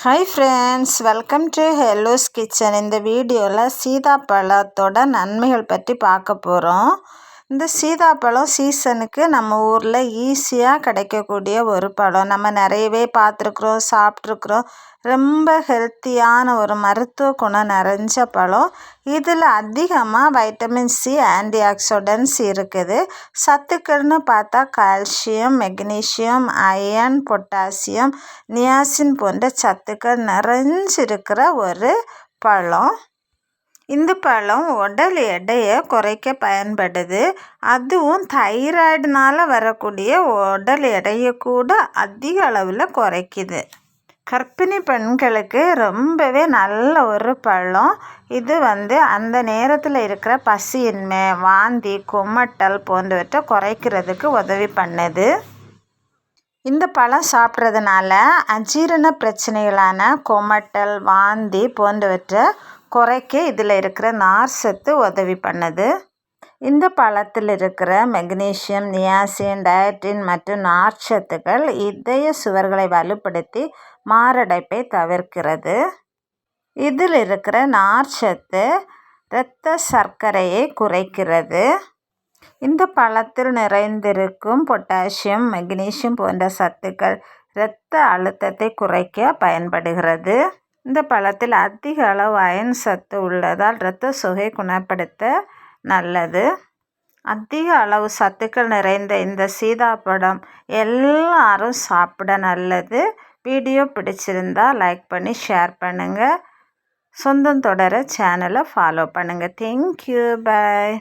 Hi friends, welcome to ஹெலோஸ் kitchen. இந்த வீடியோவில் சீதாப்பழத்தோட நன்மைகள் பற்றி பார்க்க போகிறோம். இந்த சீதாப்பழம் சீசனுக்கு நம்ம ஊரில் ஈஸியாக கிடைக்கக்கூடிய ஒரு பழம். நம்ம நிறையவே பார்த்துருக்குறோம், சாப்பிட்ருக்குறோம். ரொம்ப ஹெல்த்தியான ஒரு மருத்துவ குணம் நிறைஞ்ச பழம். இதில் அதிகமாக வைட்டமின் சி, ஆன்டி ஆக்சிடென்ட்ஸ் இருக்குது. சத்துக்கள்னு பார்த்தா calcium, magnesium, iron, potassium, niacin போன்ற சத்துக்கள் நிறைஞ்சிருக்கிற ஒரு பழம். இந்த பழம் உடல் எடையை குறைக்க பயன்படுது. அதுவும் தைராய்டுனால் வரக்கூடிய உடல் எடையை கூட அதிக அளவில் குறைக்குது. கர்ப்பிணி பெண்களுக்கு ரொம்பவே நல்ல ஒரு பழம். இது அந்த நேரத்தில் இருக்கிற பசியின்மை, வாந்தி, குமட்டல் போன்றவற்றை குறைக்கிறதுக்கு உதவி பண்ணுது. இந்த பழம் சாப்பிட்றதுனால அஜீரண பிரச்சனைகளான குமட்டல், வாந்தி போன்றவற்றை குறைக்க இதில் இருக்கிற நார் சத்து உதவி பண்ணுது. இந்த பழத்தில் இருக்கிற மெக்னீஷியம், நியாசின், டயட்டின் மற்றும் நார்ச்சத்துக்கள் இதய சுவர்களை வலுப்படுத்தி மாரடைப்பை தவிர்க்கிறது. இதில் இருக்கிற நார்ச்சத்து இரத்த சர்க்கரையை குறைக்கிறது. இந்த பழத்தில் நிறைந்திருக்கும் பொட்டாசியம், மெக்னீஷியம் போன்ற சத்துக்கள் இரத்த அழுத்தத்தை குறைக்க பயன்படுகிறது. இந்த பழத்தில் அதிக அளவு அயன் சத்து உள்ளதால் இரத்த சோகை குணப்படுத்த நல்லது. அதிக அளவு சத்துக்கள் நிறைந்த இந்த சீதாப்பழம் எல்லாரும் சாப்பிட நல்லது. வீடியோ பிடிச்சிருந்தா லைக் பண்ணி ஷேர் பண்ணுங்கள். சொந்தம் தொடர சேனலை ஃபாலோ பண்ணுங்கள். தேங்க்யூ, பாய்.